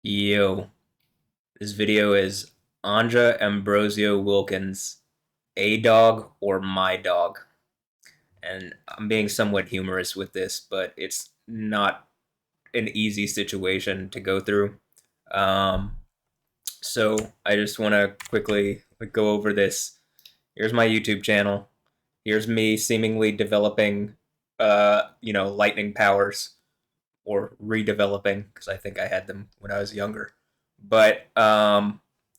Yo, this video is Anja Ambrosio-Wilkins, a dog or my dog. And I'm being somewhat humorous with this, but it's not an easy situation to go through. Um, so I just want to quickly go over this. Here's my YouTube channel. Here's me seemingly developing, lightning powers or redeveloping because I think I had them when I was younger. But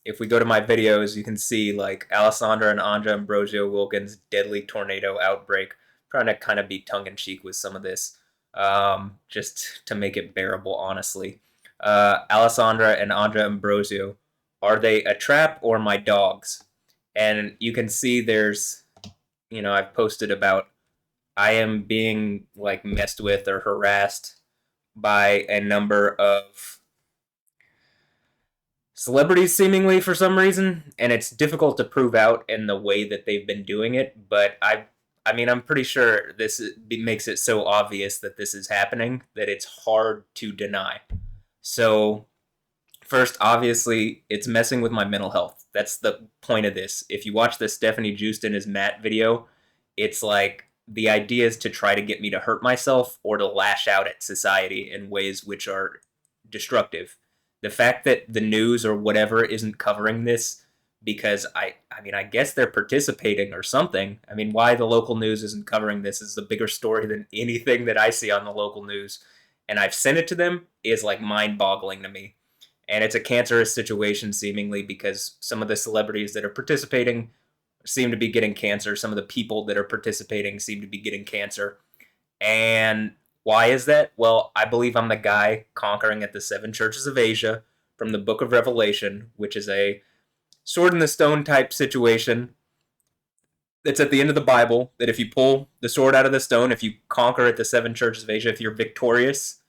if we go to my videos, you can see like Alessandra and Anja Ambrosio-Wilkins' deadly tornado outbreak. I'm trying to kind of be tongue in cheek with some of this, just to make it bearable, honestly. Alessandra and Anja Ambrosio, are they a trap or my dogs? And you can see I've posted about I am being like messed with or harassed by a number of celebrities seemingly for some reason, and it's difficult to prove out in the way that they've been doing it, but I'm pretty sure makes it so obvious that this is happening that it's hard to deny. So, first, obviously, it's messing with my mental health. That's the point of this. If you watch the Stephanie Justin is Matt video, it's like the idea is to try to get me to hurt myself or to lash out at society in ways which are destructive. The fact that the news or whatever isn't covering this because I guess they're participating or something. I mean, why the local news isn't covering this is the bigger story than anything that I see on the local news. And I've sent it to them is like mind-boggling to me. And it's a cancerous situation seemingly because some of the celebrities that are participating seem to be getting cancer. Some of the people that are participating seem to be getting cancer. And why is that? Well, I believe I'm the guy conquering at the seven churches of Asia from the book of Revelation, which is a sword in the stone type situation that's at the end of the Bible. That if you pull the sword out of the stone, if you conquer at the seven churches of Asia, if you're victorious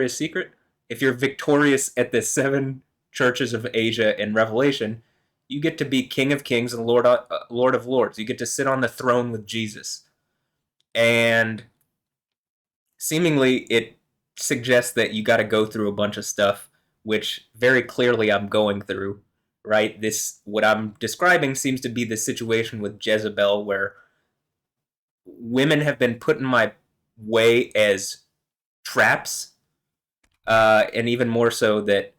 secret, if you're victorious at the seven churches of Asia in Revelation, you get to be King of Kings and Lord of Lords. You get to sit on the throne with Jesus. And seemingly it suggests that you got to go through a bunch of stuff, which very clearly I'm going through, right? What I'm describing seems to be the situation with Jezebel, where women have been put in my way as traps, and even more so that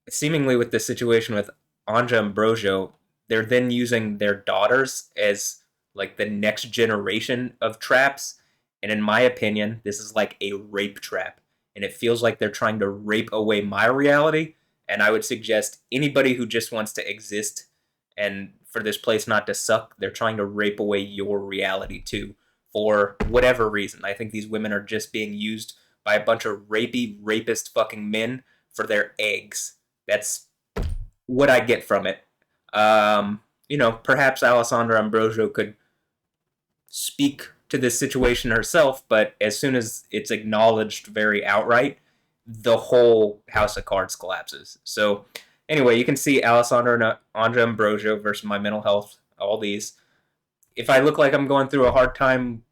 seemingly with the situation with Anja Ambrosio, they're then using their daughters as like the next generation of traps. And in my opinion, this is like a rape trap. And it feels like they're trying to rape away my reality. And I would suggest anybody who just wants to exist and for this place not to suck, they're trying to rape away your reality too, for whatever reason. I think these women are just being used by a bunch of rapey, rapist fucking men for their eggs. That's what I get from it. Perhaps Alessandra Ambrosio could speak to this situation herself, but as soon as it's acknowledged very outright, the whole house of cards collapses. So, anyway, you can see Alessandra and Anja Ambrosio versus my mental health, all these. If I look like I'm going through a hard time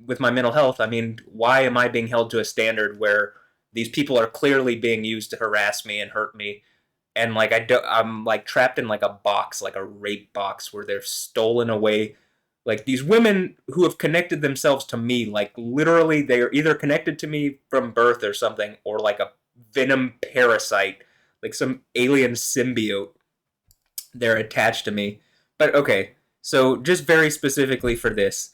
with my mental health, I mean, why am I being held to a standard where these people are clearly being used to harass me and hurt me, and like I'm like trapped in like a box, like a rape box, where they're stolen away. Like these women who have connected themselves to me, like literally, they are either connected to me from birth or something, or like a venom parasite, like some alien symbiote. They're attached to me. But okay, so just very specifically for this,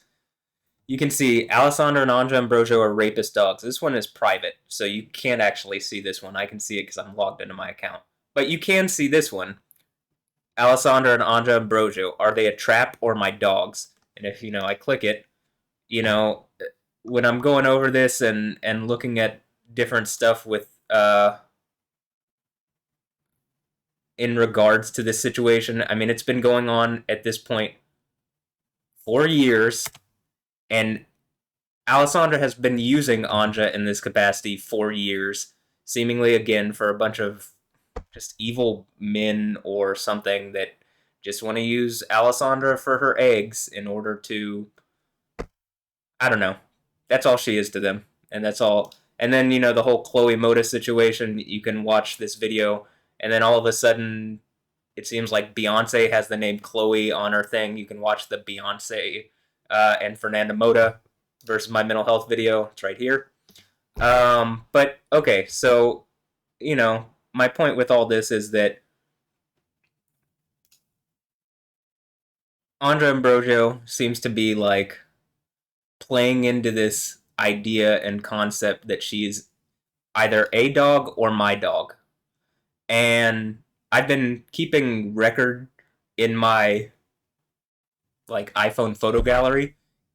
you can see Alessandra and Anja Ambrosio are rapist dogs. This one is private, so you can't actually see this one. I can see it because I'm logged into my account. But you can see this one. Alessandra and Anja Ambrosio, are they a trap or my dogs? And if, I click it, you know, when I'm going over this and looking at different stuff with, in regards to this situation, I mean, it's been going on at this point for years, and Alessandra has been using Anja in this capacity for years, seemingly again for a bunch of just evil men or something that just want to use Alessandra for her eggs in order to, I don't know. That's all she is to them, and that's all. And then, the whole Chloe Moda situation, you can watch this video, and then all of a sudden, it seems like Beyonce has the name Chloe on her thing. You can watch the Beyonce and Fernanda Moda versus My Mental Health video. It's right here. But, okay, so, my point with all this is that Andra Ambrosio seems to be, like, playing into this idea and concept that she's either a dog or my dog. And I've been keeping record in my like iPhone photo gallery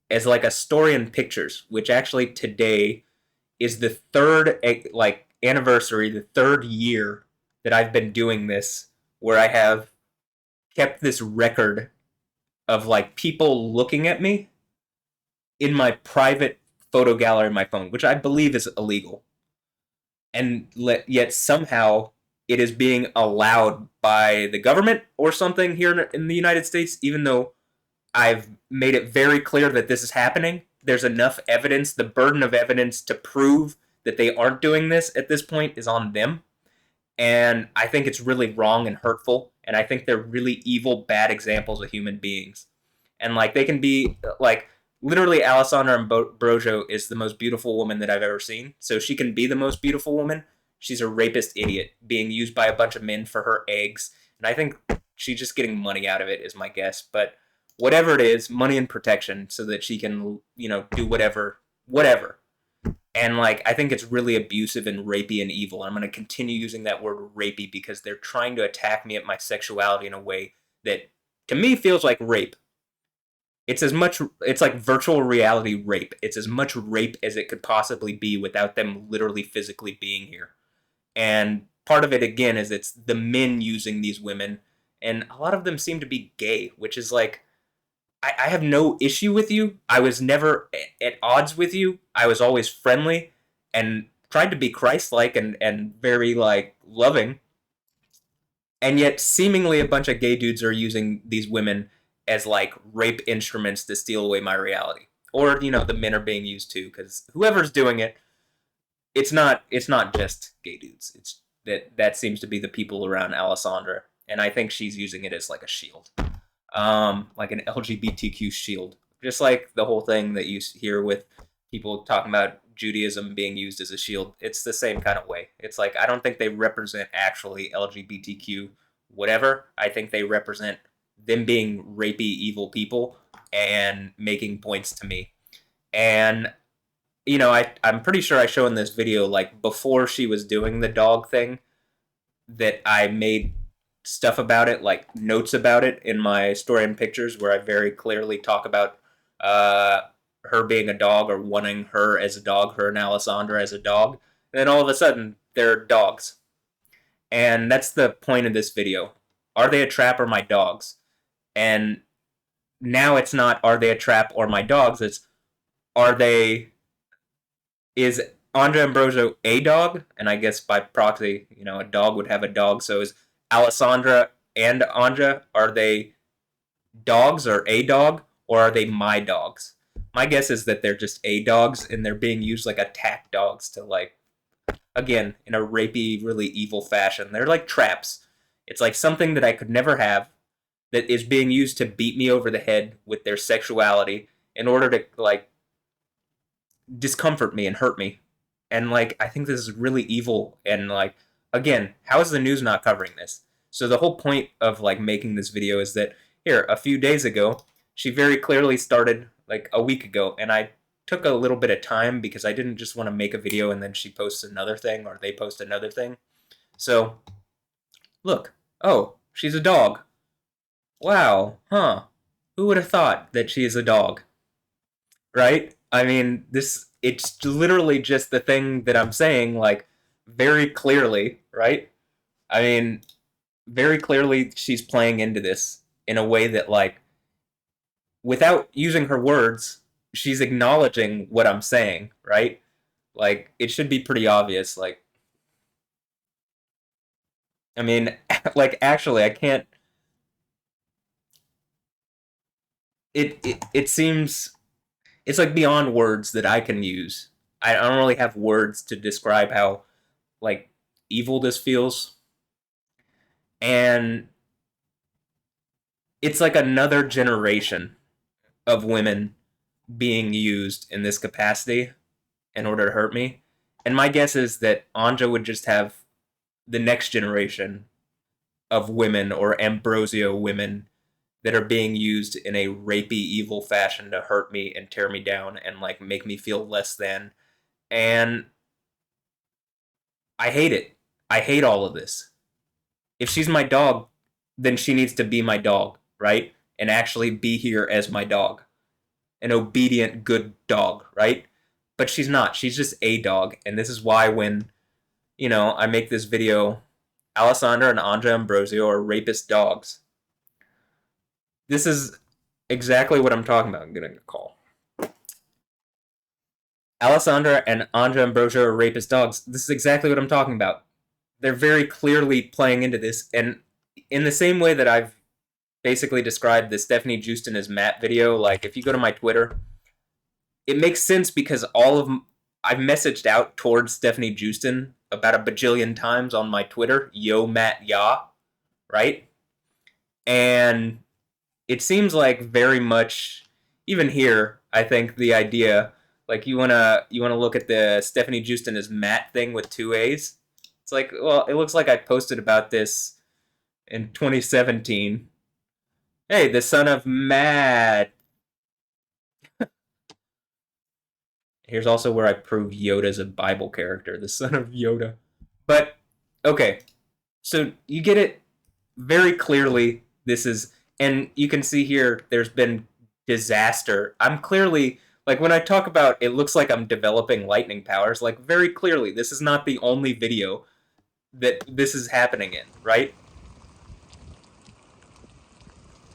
as like a story in pictures, which actually today is the third like anniversary, the third year that I've been doing this, where I have kept this record of like people looking at me in my private photo gallery on my phone, which I believe is illegal. And yet somehow it is being allowed by the government or something here in the United States, even though I've made it very clear that this is happening. There's enough evidence. The burden of evidence to prove that they aren't doing this at this point is on them. And I think it's really wrong and hurtful. And I think they're really evil, bad examples of human beings. And like they can be like literally Alessandra Ambrosio is the most beautiful woman that I've ever seen. So she can be the most beautiful woman. She's a rapist idiot being used by a bunch of men for her eggs. And I think she's just getting money out of it is my guess. But whatever it is, money and protection so that she can, do whatever. And like I think it's really abusive and rapey and evil. And I'm going to continue using that word rapey because they're trying to attack me at my sexuality in a way that to me feels like rape. It's like virtual reality rape. It's as much rape as it could possibly be without them literally physically being here. And part of it again is it's the men using these women, and a lot of them seem to be gay, which is like I have no issue with you. I was never at odds with you. I was always friendly and tried to be Christ-like and very like loving. And yet seemingly a bunch of gay dudes are using these women as like rape instruments to steal away my reality. Or, the men are being used too, because whoever's doing it, it's not just gay dudes. It's that seems to be the people around Alessandra. And I think she's using it as like a shield. Like an LGBTQ shield. Just like the whole thing that you hear with people talking about Judaism being used as a shield. It's the same kind of way. It's like I don't think they represent actually LGBTQ whatever. I think they represent them being rapey evil people and making points to me. And I'm pretty sure I showed in this video like before she was doing the dog thing that I made stuff about it, like notes about it in my story and pictures, where I very clearly talk about her being a dog or wanting her as a dog, her and Alessandra as a dog. And then all of a sudden, they're dogs. And that's the point of this video. Are they a trap or my dogs? And now it's not are they a trap or my dogs, it's are they is Andre Ambrosio a dog? And I guess by proxy, a dog would have a dog. So is Alessandra and Anja, are they dogs or a dog? Or are they my dogs? My guess is that they're just a dogs and they're being used like attack dogs to like, again, in a rapey, really evil fashion. They're like traps. It's like something that I could never have that is being used to beat me over the head with their sexuality in order to like discomfort me and hurt me. And like I think this is really evil and like again, how is the news not covering this? So the whole point of like making this video is that here, a few days ago, she very clearly started like a week ago, and I took a little bit of time because I didn't just want to make a video and then she posts another thing or they post another thing. So, look, oh, she's a dog. Wow, huh? Who would have thought that she is a dog? Right? I mean, it's literally just the thing that I'm saying, like, very clearly, right? I mean, very clearly she's playing into this in a way that, like, without using her words, she's acknowledging what I'm saying, right? Like, it should be pretty obvious. Like, I mean, like, actually, I can't. It seems. It's like beyond words that I can use I don't really have words to describe how like evil this feels. And it's like another generation of women being used in this capacity in order to hurt me. And my guess is that Anja would just have the next generation of women or Ambrosio women that are being used in a rapey, evil fashion to hurt me and tear me down and like make me feel less than. And I hate it. I hate all of this. If she's my dog, then she needs to be my dog, right? And actually be here as my dog. An obedient, good dog, right? But she's not. She's just a dog. And this is why when, I make this video, Alessandra and Anja Ambrosio are rapist dogs. This is exactly what I'm talking about. I'm getting a call. Alessandra and Anja Ambrosio are rapist dogs. This is exactly what I'm talking about. They're very clearly playing into this. And in the same way that I've basically described the Stephanie Justin as Matt video, like if you go to my Twitter, it makes sense because I've messaged out towards Stephanie Justin about a bajillion times on my Twitter, yo Matt ya, right? And it seems like very much, even here, I think the idea, like you wanna look at the Stephanie Justin as Matt thing with two A's. It's like, well, it looks like I posted about this in 2017. Hey, the son of Matt. Here's also where I prove Yoda's a Bible character, the son of Yoda. But okay, so you get it very clearly. This is, and you can see here, there's been disaster. I'm clearly, like, when I talk about it looks like I'm developing lightning powers, like, very clearly, this is not the only video that this is happening in, right?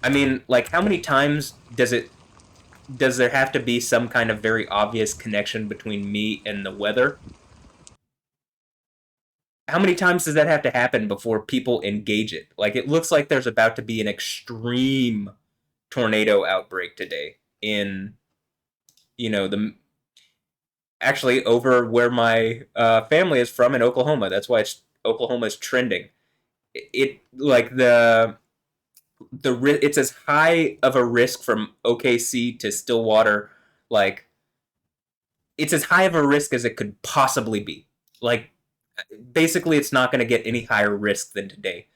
I mean, like, how many times does there have to be some kind of very obvious connection between me and the weather? How many times does that have to happen before people engage it? Like, it looks like there's about to be an extreme tornado outbreak today in, the actually over where my family is from in Oklahoma. That's why Oklahoma is trending. It like it's as high of a risk from OKC to Stillwater, like it's as high of a risk as it could possibly be. Like basically, it's not going to get any higher risk than today.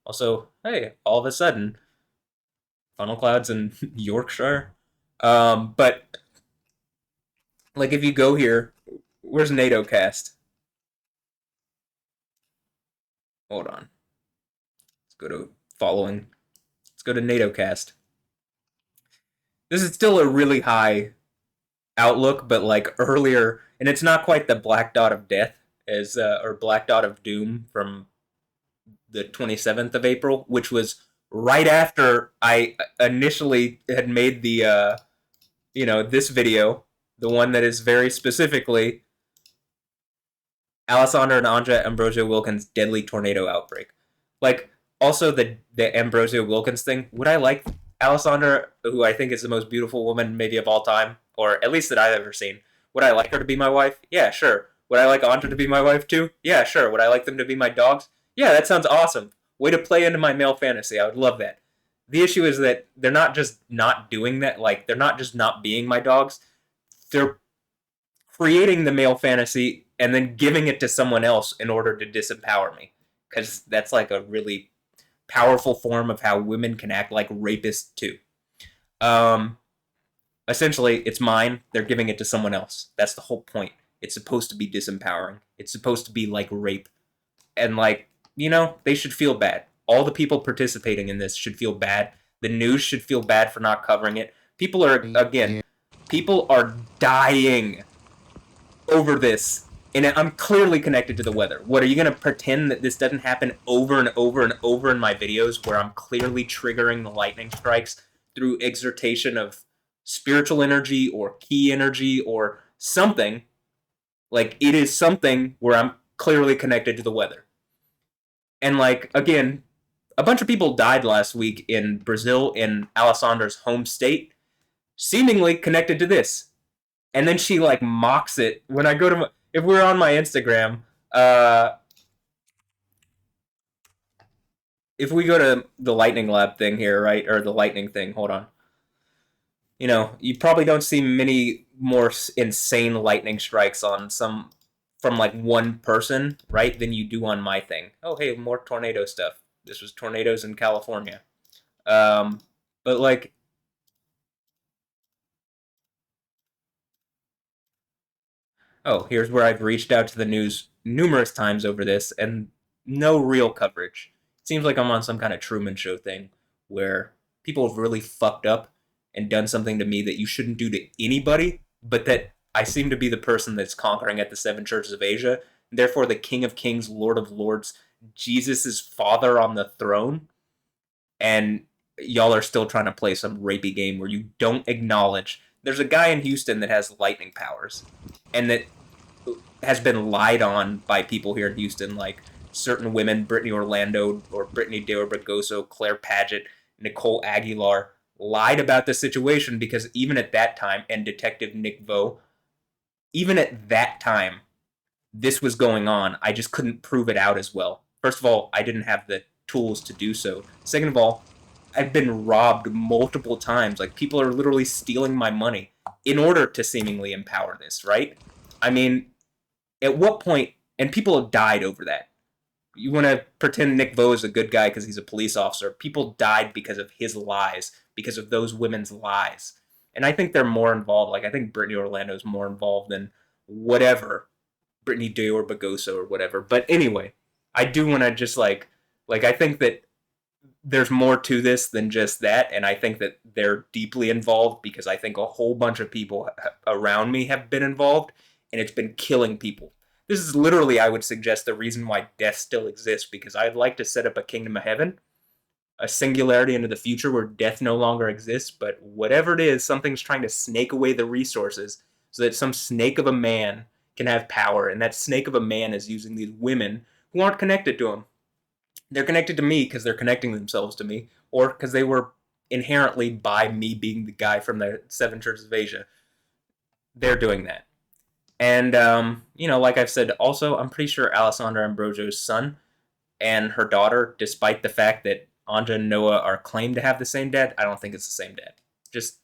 Also, hey, all of a sudden, funnel clouds in Yorkshire. But like if you go here, where's NATO cast? Hold on. Let's go to following. Let's go to NATO cast. This is still a really high outlook, but like earlier, and it's not quite the black dot of death as or black dot of doom from the 27th of April, which was right after I initially had made the this video, the one that is very specifically Alessandra and Anja Ambrosio-Wilkins deadly tornado outbreak. Like also the Ambrosio-Wilkins thing. Would I like Alessandra, who I think is the most beautiful woman maybe of all time, or at least that I've ever seen? Would I like her to be my wife? Yeah, sure. Would I like Anja to be my wife too? Yeah, sure. Would I like them to be my dogs? Yeah, that sounds awesome. Way to play into my male fantasy. I would love that. The issue is that they're not just not doing that. Like they're not just not being my dogs. They're creating the male fantasy and then giving it to someone else in order to disempower me. Because that's like a really powerful form of how women can act like rapists too. Um, Essentially, it's mine. They're giving it to someone else. That's the whole point. It's supposed to be disempowering. It's supposed to be like rape. And like, they should feel bad. All the people participating in this should feel bad. The news should feel bad for not covering it. People are dying over this. And I'm clearly connected to the weather. What, are you going to pretend that this doesn't happen over and over and over in my videos where I'm clearly triggering the lightning strikes through exertion of spiritual energy or key energy or something? Like, it is something where I'm clearly connected to the weather. And, like, again, a bunch of people died last week in Brazil, in Alessandra's home state, seemingly connected to this. And then she like mocks it when I go to if we're on my Instagram. Uh, if we go to the lightning lab thing here, right, or the lightning thing, hold on. You probably don't see many more insane lightning strikes on some from like one person, right, than you do on my thing. Oh, hey, more tornado stuff. This was tornadoes in California. Um, but like, oh, here's where I've reached out to the news numerous times over this, and no real coverage. It seems like I'm on some kind of Truman Show thing where people have really fucked up and done something to me that you shouldn't do to anybody, but that I seem to be the person that's conquering at the seven churches of Asia, and therefore the King of Kings, Lord of Lords, Jesus' father on the throne, and y'all are still trying to play some rapey game where you don't acknowledge there's a guy in Houston that has lightning powers and that has been lied on by people here in Houston, like certain women, Brittany Orlando or Brittany De Orbegoso, Claire Paget, Nicole Aguilar, lied about the situation because even at that time, and Detective Nick Vo, even at that time, this was going on. I just couldn't prove it out as well. First of all, I didn't have the tools to do so. Second of all, I've been robbed multiple times. Like, people are literally stealing my money in order to seemingly empower this, right? I mean, at what point, and people have died over that. You want to pretend Nick Vo is a good guy because he's a police officer. People died because of his lies, because of those women's lies. And I think they're more involved. Like, I think Brittany Orlando is more involved than whatever, Brittany Day or Bagoso or whatever. But anyway, I do want to just I think that there's more to this than just that, and I think that they're deeply involved because I think a whole bunch of people around me have been involved, and it's been killing people. This is literally, I would suggest, the reason why death still exists, because I'd like to set up a kingdom of heaven, a singularity into the future where death no longer exists, but whatever it is, something's trying to snake away the resources so that some snake of a man can have power, and that snake of a man is using these women who aren't connected to him. They're connected to me because they're connecting themselves to me, or because they were inherently, by me being the guy from the Seven Churches of Asia, they're doing that. And like I've said, also I'm pretty sure Alessandra Ambrosio's son and her daughter, despite the fact that Anja and Noah are claimed to have the same dad, I don't think it's the same dad. Just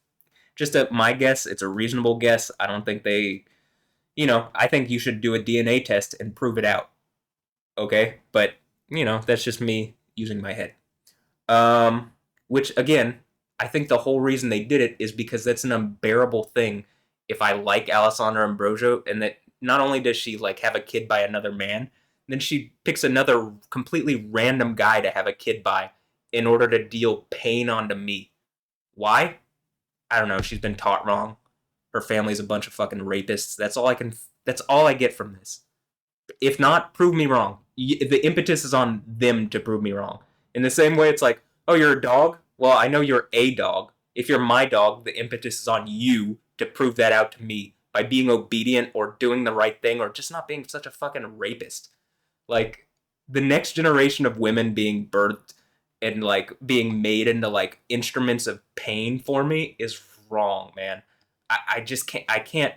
my guess. It's a reasonable guess. I don't think they. I think you should do a DNA test and prove it out. Okay, but that's just me using my head. Which again, I think the whole reason they did it is because that's an unbearable thing. If I like Alessandra Ambrosio, and that not only does she like have a kid by another man, then she picks another completely random guy to have a kid by in order to deal pain onto me. Why? I don't know. She's been taught wrong. Her family's a bunch of fucking rapists. That's all I can. That's all I get from this. If not, prove me wrong. The impetus is on them to prove me wrong. In the same way, it's like, oh, you're a dog? Well, I know you're a dog. If you're my dog, the impetus is on you to prove that out to me by being obedient or doing the right thing or just not being such a fucking rapist. Like, the next generation of women being birthed and like being made into like instruments of pain for me is wrong, man. I just can't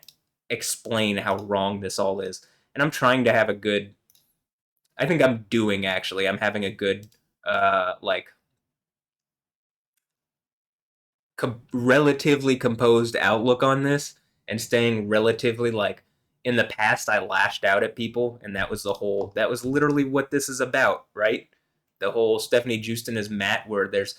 explain how wrong this all is. And I'm trying to have a good, I think I'm doing actually. I'm having a good, like, relatively composed outlook on this and staying relatively like, in the past I lashed out at people, and that was literally what this is about, right? The whole Stephanie Justin is Matt, where there's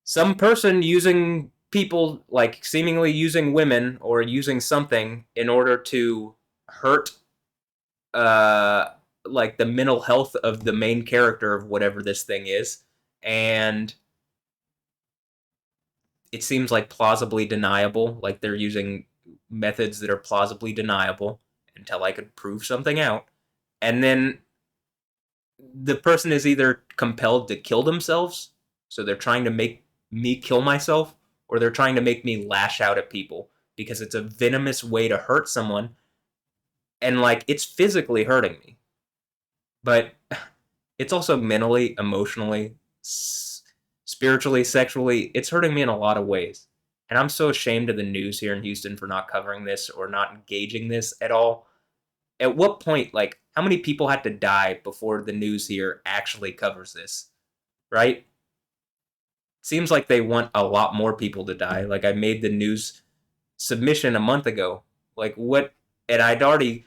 some person using people, like seemingly using women or using something in order to hurt uh like the mental health of the main character of whatever this thing is, and it seems like plausibly deniable, like they're using methods that are plausibly deniable until I could prove something out, and then the person is either compelled to kill themselves, so they're trying to make me kill myself, or they're trying to make me lash out at people because it's a venomous way to hurt someone, and like it's physically hurting me, but it's also mentally, emotionally, spiritually, sexually. It's hurting me in a lot of ways. And I'm so ashamed of the news here in Houston for not covering this or not engaging this at all. At what point, like, how many people had to die before the news here actually covers this, right? Seems like they want a lot more people to die. Like, I made the news submission a month ago. Like, what? And I'd already,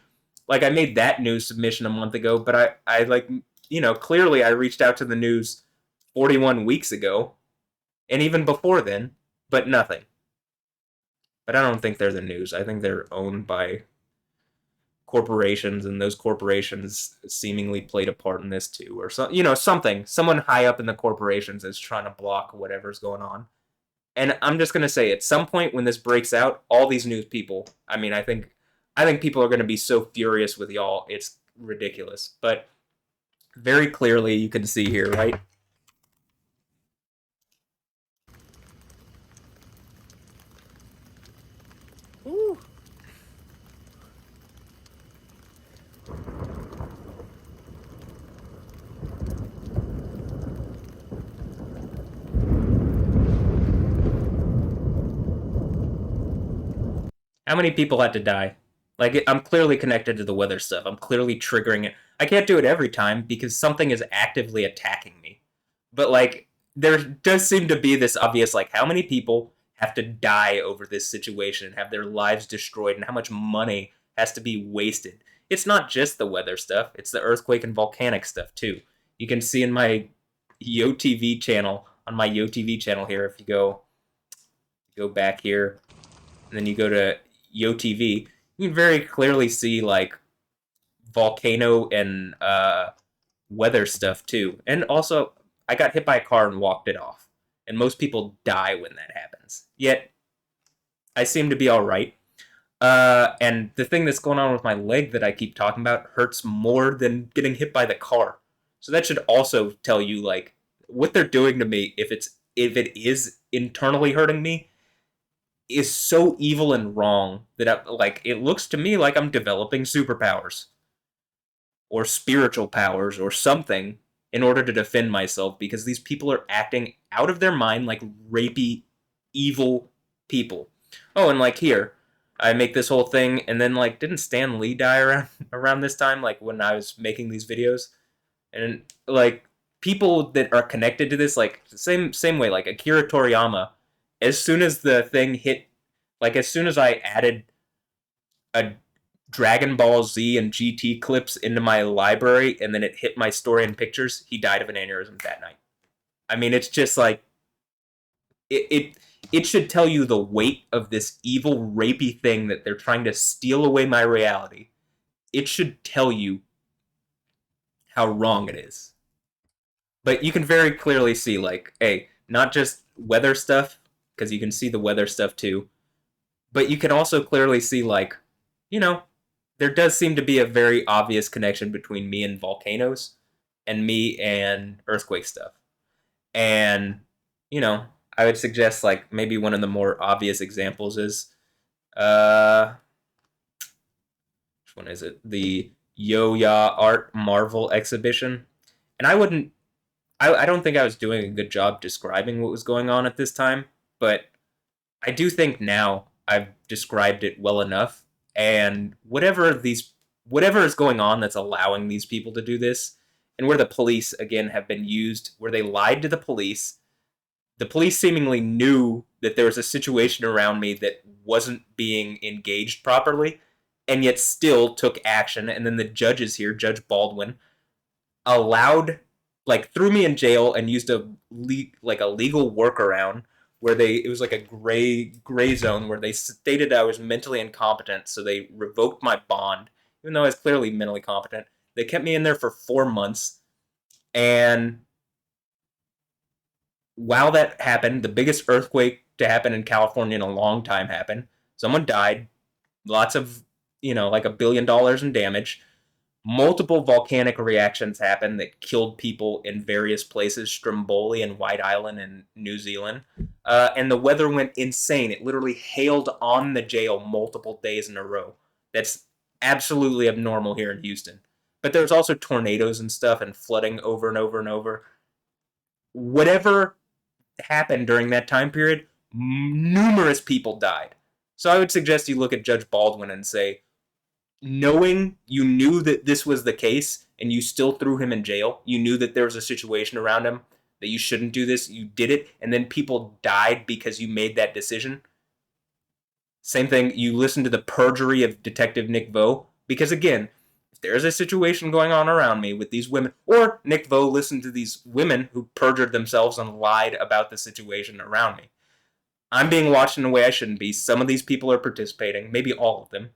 like, I made that news submission a month ago, but I like, clearly I reached out to the news 41 weeks ago and even before then, but nothing. But I don't think they're the news. I think they're owned by corporations, and those corporations seemingly played a part in this too, or something. Someone high up in the corporations is trying to block whatever's going on. And I'm just gonna say, at some point when this breaks out, all these news people. I mean, I think people are gonna be so furious with y'all. It's ridiculous. But very clearly, you can see here, right? Ooh. How many people had to die? Like, I'm clearly connected to the weather stuff. I'm clearly triggering it. I can't do it every time because something is actively attacking me. But, like, there does seem to be this obvious, like, how many people have to die over this situation and have their lives destroyed, and how much money has to be wasted. It's not just the weather stuff, it's the earthquake and volcanic stuff, too. You can see in my YoTV channel, on my YoTV channel here, if you go back here, and then you go to YoTV, you can very clearly see like volcano and weather stuff too. And also, I got hit by a car and walked it off. And most people die when that happens. Yet, I seem to be all right. And the thing that's going on with my leg that I keep talking about hurts more than getting hit by the car. So that should also tell you like what they're doing to me. If it is internally hurting me, is so evil and wrong that like it looks to me like I'm developing superpowers or spiritual powers or something in order to defend myself because these people are acting out of their mind like rapey, evil people. Oh, and like here, I make this whole thing, and then like didn't Stan Lee die around this time? Like when I was making these videos, and like people that are connected to this, like same way, like Akira Toriyama. As soon as the thing hit, like as soon as I added a Dragon Ball Z and GT clips into my library, and then it hit my story and pictures, he died of an aneurysm that night. I mean, it's just like it should tell you the weight of this evil, rapey thing that they're trying to steal away my reality. It should tell you how wrong it is. But you can very clearly see, like, hey, not just weather stuff, because you can see the weather stuff too, but you can also clearly see, like, you know, there does seem to be a very obvious connection between me and volcanoes and me and earthquake stuff. And, I would suggest, like, maybe one of the more obvious examples is, uh, which one is it? The Yo-Ya Art Marvel exhibition. And I don't think I was doing a good job describing what was going on at this time, but I do think now I've described it well enough. And whatever is going on that's allowing these people to do this, and where the police again have been used, where they lied to the police seemingly knew that there was a situation around me that wasn't being engaged properly, and yet still took action. And then the judges here, Judge Baldwin, allowed, like, threw me in jail and used a legal workaround where it was like a gray zone where they stated I was mentally incompetent, so they revoked my bond, even though I was clearly mentally competent. They kept me in there for 4 months, and while that happened, the biggest earthquake to happen in California in a long time happened. Someone died, lots of, like $1 billion in damage. Multiple volcanic reactions happened that killed people in various places, Stromboli and White Island in New Zealand. And the weather went insane. It literally hailed on the jail multiple days in a row. That's absolutely abnormal here in Houston. But there's also tornadoes and stuff and flooding over and over and over. Whatever happened during that time period numerous people died. So I would suggest you look at Judge Baldwin and say, knowing you knew that this was the case and you still threw him in jail, you knew that there was a situation around him that you shouldn't do this, you did it, and then people died because you made that decision. Same thing, you listened to the perjury of Detective Nick Vo, because again, if there's a situation going on around me with these women, or Nick Vo listened to these women who perjured themselves and lied about the situation around me, I'm being watched in a way I shouldn't be. Some of these people are participating, maybe all of them.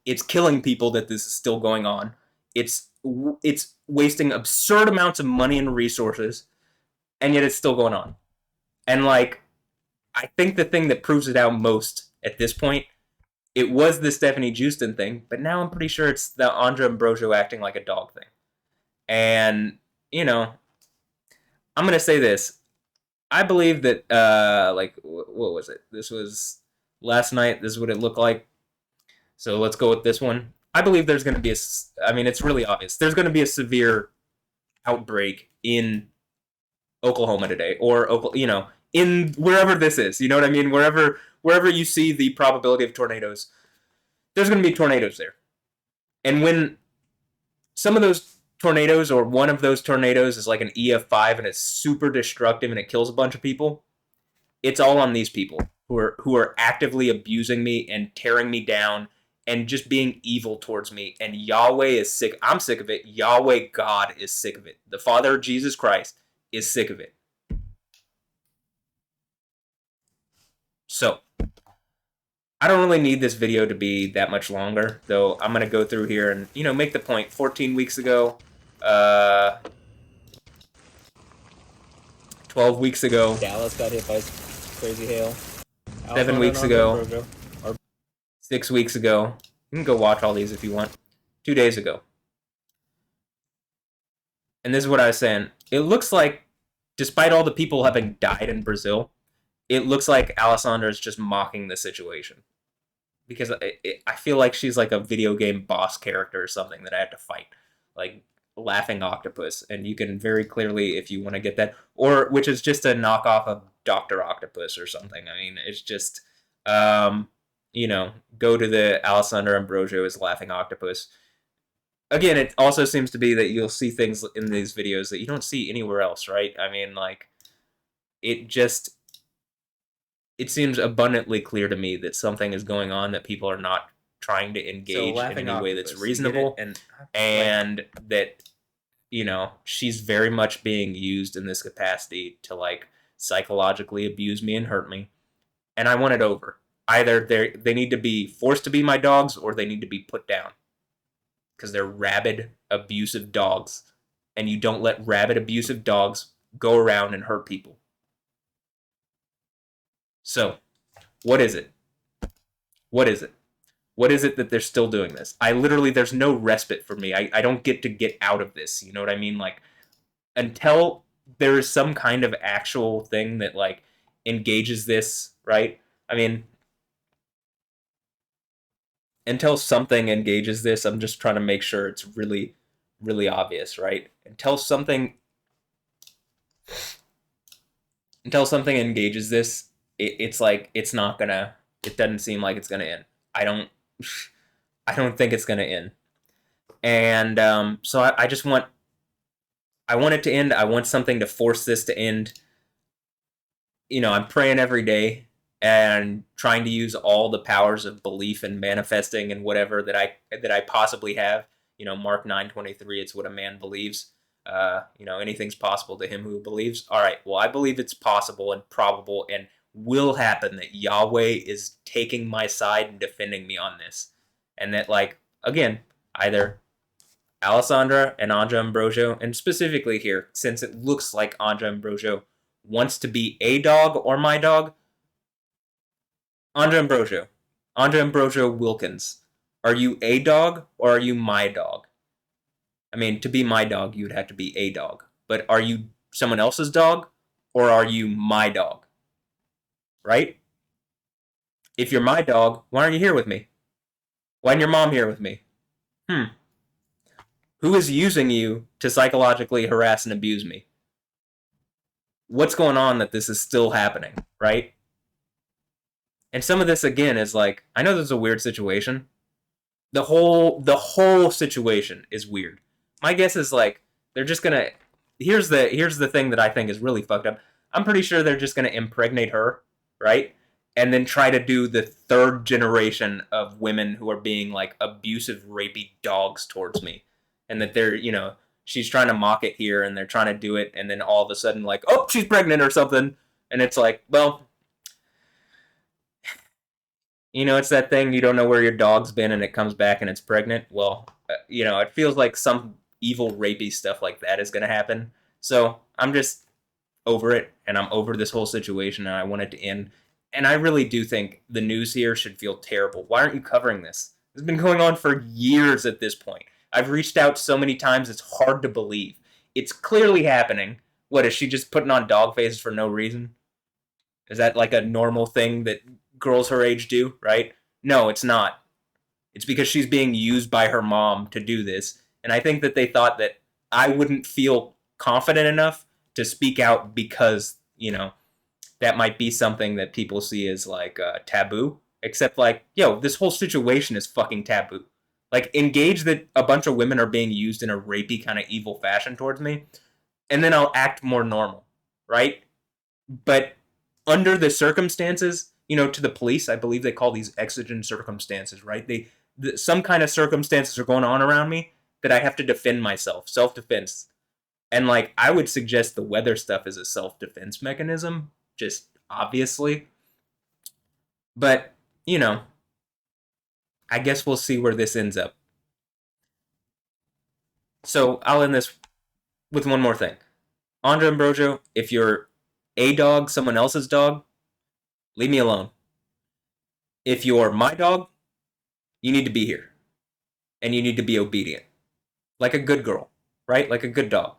It's killing people that this is still going on. It's wasting absurd amounts of money and resources, and yet it's still going on. And like, I think the thing that proves it out most at this point, it was the Stephanie Houston thing, but now I'm pretty sure it's the Anja Ambrosio acting like a dog thing. And you know, I'm gonna say this. I believe that, what was it? This was last night. This is what it looked like. So let's go with this one. I believe there's going to be it's really obvious. There's going to be a severe outbreak in Oklahoma today, or in wherever this is. You know what I mean? Wherever you see the probability of tornadoes, there's going to be tornadoes there. And when some of those tornadoes, or one of those tornadoes, is like an EF5 and it's super destructive and it kills a bunch of people, it's all on these people who are actively abusing me and tearing me down and just being evil towards me. And Yahweh is sick. I'm sick of it. Yahweh God is sick of it. The Father, Jesus Christ, is sick of it. So, I don't really need this video to be that much longer, though I'm going to go through here and, make the point. 14 weeks ago, 12 weeks ago, Dallas got hit by crazy hail. 7 weeks ago, 6 weeks ago. You can go watch all these if you want. 2 days ago. And this is what I was saying. It looks like, despite all the people having died in Brazil, it looks like Alessandra is just mocking the situation. Because I feel like she's like a video game boss character or something that I have to fight. Like Laughing Octopus. And you can very clearly, if you want to get that, or which is just a knockoff of Dr. Octopus or something. I mean, it's just, go to the Alessandra Ambrosio as Laughing Octopus. Again, it also seems to be that you'll see things in these videos that you don't see anywhere else, right? I mean, like, it seems abundantly clear to me that something is going on, that people are not trying to engage in any way that's reasonable, and that, she's very much being used in this capacity to, like, psychologically abuse me and hurt me, and I want it over. Either they need to be forced to be my dogs, or they need to be put down. Because they're rabid, abusive dogs. And you don't let rabid, abusive dogs go around and hurt people. So, what is it? What is it? What is it that they're still doing this? There's no respite for me. I don't get to get out of this. You know what I mean? Like, until there is some kind of actual thing that, like, engages this, right? I mean, until something engages this, I'm just trying to make sure it's really, really obvious, right? Until something engages this, it's like it doesn't seem like it's gonna end. I don't think it's gonna end. And so I want it to end. I want something to force this to end. I'm praying every day and trying to use all the powers of belief and manifesting and whatever that I possibly have. Mark 9:23, it's what a man believes. Anything's possible to him who believes. All right, well, I believe it's possible and probable and will happen that Yahweh is taking my side and defending me on this. And that, like, again, either Alessandra and Anja Ambrosio, and specifically here, since it looks like Anja Ambrosio wants to be a dog or my dog, Anja Ambrosio-Wilkins, are you a dog or are you my dog? I mean, to be my dog, you'd have to be a dog. But are you someone else's dog or are you my dog? Right? If you're my dog, why aren't you here with me? Why isn't your mom here with me? Who is using you to psychologically harass and abuse me? What's going on that this is still happening, right? And some of this again is like, I know this is a weird situation. The whole situation is weird. My guess is like they're just gonna here's the thing that I think is really fucked up. I'm pretty sure they're just gonna impregnate her, right? And then try to do the third generation of women who are being like abusive, rapey dogs towards me. And that they're, she's trying to mock it here and they're trying to do it, and then all of a sudden, like, oh, she's pregnant or something. And it's like, well, it's that thing, you don't know where your dog's been and it comes back and it's pregnant. Well, it feels like some evil rapey stuff like that is going to happen. So I'm just over it, and I'm over this whole situation, and I want it to end. And I really do think the news here should feel terrible. Why aren't you covering this? It's been going on for years at this point. I've reached out so many times, it's hard to believe. It's clearly happening. What, is she just putting on dog faces for no reason? Is that like a normal thing that girls her age do, right? No, it's not. It's because she's being used by her mom to do this. And I think that they thought that I wouldn't feel confident enough to speak out because, that might be something that people see as like taboo. Except like, yo, this whole situation is fucking taboo. Like, engage that a bunch of women are being used in a rapey kind of evil fashion towards me, and then I'll act more normal, right? But under the circumstances, to the police, I believe they call these exigent circumstances, right? Some kind of circumstances are going on around me that I have to defend myself, self-defense. And like, I would suggest the weather stuff is a self-defense mechanism, just obviously. But, I guess we'll see where this ends up. So I'll end this with one more thing. Anja Ambrosio, if you're a dog, someone else's dog, leave me alone. If you're my dog, you need to be here. And you need to be obedient. Like a good girl, right? Like a good dog.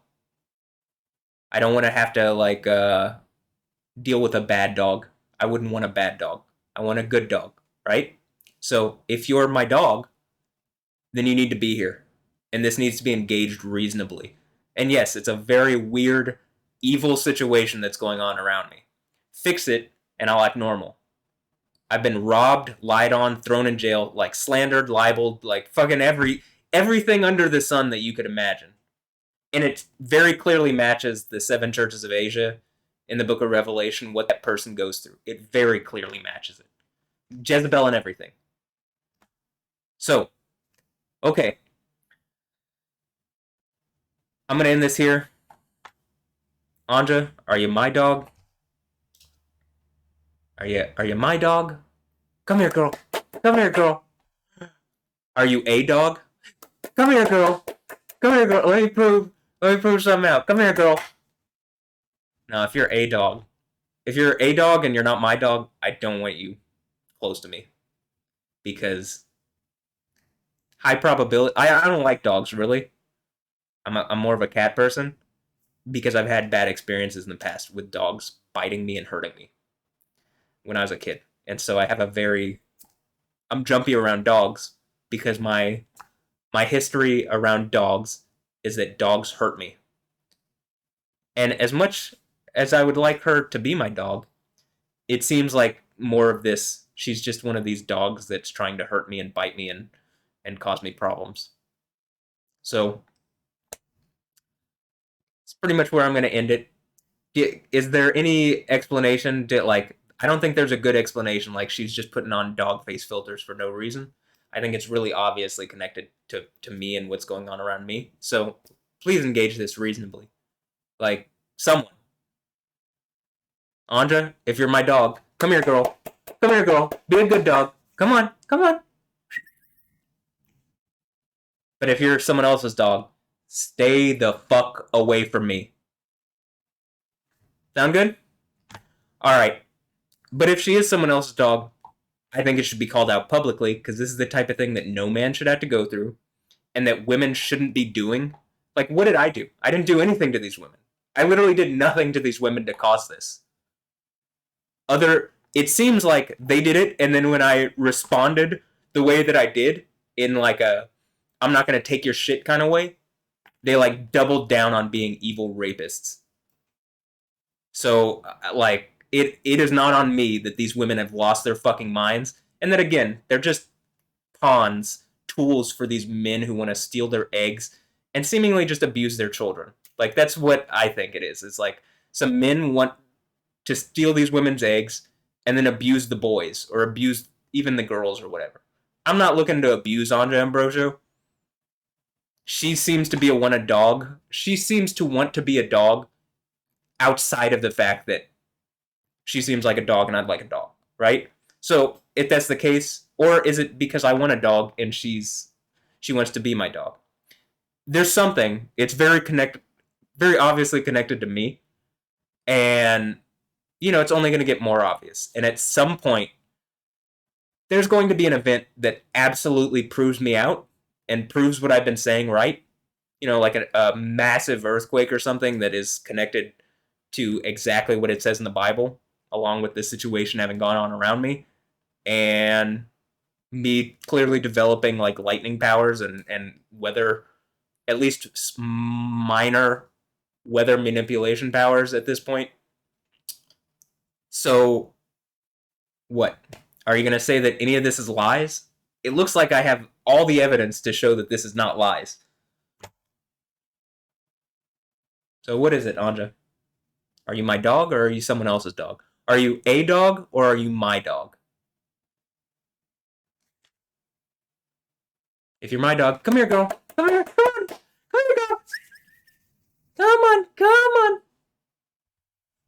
I don't want to have to, like, deal with a bad dog. I wouldn't want a bad dog. I want a good dog, right? So if you're my dog, then you need to be here. And this needs to be engaged reasonably. And yes, it's a very weird, evil situation that's going on around me. Fix it, and I'll act normal. I've been robbed, lied on, thrown in jail, like slandered, libeled, like fucking everything under the sun that you could imagine. And it very clearly matches the seven churches of Asia in the book of Revelation, what that person goes through. It very clearly matches it. Jezebel and everything. So, okay. I'm going to end this here. Anja, are you my dog? Are you my dog? Come here, girl. Come here, girl. Are you a dog? Come here, girl. Come here, girl. Let me prove something out. Come here, girl. Now, if you're a dog, and you're not my dog, I don't want you close to me, because high probability. I don't like dogs really. I'm more of a cat person because I've had bad experiences in the past with dogs biting me and hurting me when I was a kid, and so I'm jumpy around dogs because my history around dogs is that dogs hurt me. And as much as I would like her to be my dog, it seems like more of this. She's just one of these dogs that's trying to hurt me and bite me and cause me problems. So it's pretty much where I'm going to end it. Is there any explanation to, like, I don't think there's a good explanation, like she's just putting on dog face filters for no reason. I think it's really obviously connected to me and what's going on around me. So please engage this reasonably. Like, someone. Anja, if you're my dog, come here, girl. Come here, girl. Be a good dog. Come on. Come on. But if you're someone else's dog, stay the fuck away from me. Sound good? Alright. But if she is someone else's dog, I think it should be called out publicly, because this is the type of thing that no man should have to go through, and that women shouldn't be doing. Like, what did I do? I didn't do anything to these women. I literally did nothing to these women to cause this. It seems like they did it, and then when I responded the way that I did, in like a I'm not gonna take your shit kind of way, they like doubled down on being evil rapists. So like, it is not on me that these women have lost their fucking minds, and that again, they're just pawns, tools for these men who want to steal their eggs and seemingly just abuse their children. Like that's what I think it is. It's like some men want to steal these women's eggs and then abuse the boys or abuse even the girls or whatever. I'm not looking to abuse Anja Ambrosio. She seems to be a dog. She seems to want to be a dog outside of the fact that she seems like a dog and I'd like a dog, right? So if that's the case, or is it because I want a dog and she wants to be my dog? There's something. It's very obviously connected to me, and it's only going to get more obvious. And at some point, there's going to be an event that absolutely proves me out and proves what I've been saying right. Like a massive earthquake or something that is connected to exactly what it says in the Bible, along with this situation having gone on around me, and me clearly developing like lightning powers and weather, at least minor weather manipulation powers at this point. So, what? Are you going to say that any of this is lies? It looks like I have all the evidence to show that this is not lies. So, what is it, Anja? Are you my dog or are you someone else's dog? Are you a dog or are you my dog? If you're my dog, come here, girl. Come here, come on. Come here, girl. Come on, come on.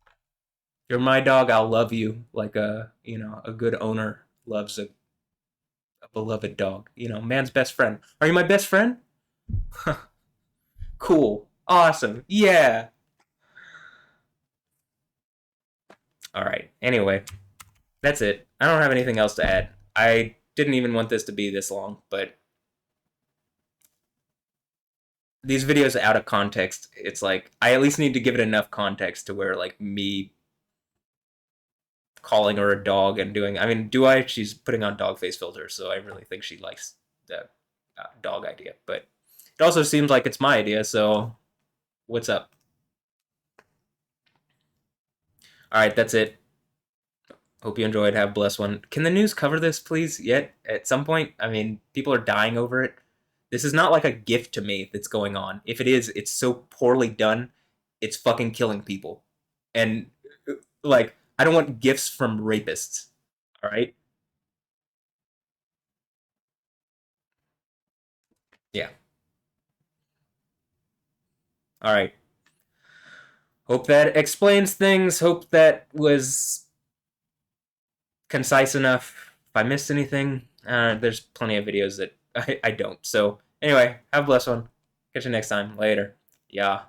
If you're my dog, I'll love you like a good owner loves a beloved dog. Man's best friend. Are you my best friend? Cool. Awesome. Yeah. All right. Anyway, that's it. I don't have anything else to add. I didn't even want this to be this long, but these videos out of context, it's like I at least need to give it enough context to where like me calling her a dog and doing. I mean, do I? She's putting on dog face filter, so I really think she likes the dog idea. But it also seems like it's my idea. So what's up? All right, that's it. Hope you enjoyed. Have a blessed one. Can the news cover this, please? Yet at some point, I mean, people are dying over it. This is not like a gift to me that's going on. If it is, it's so poorly done. It's fucking killing people. And like, I don't want gifts from rapists. All right. Yeah. All right. Hope that explains things. Hope that was concise enough. If I missed anything, there's plenty of videos that I don't. So anyway, have a blessed one. Catch you next time. Later. Yeah.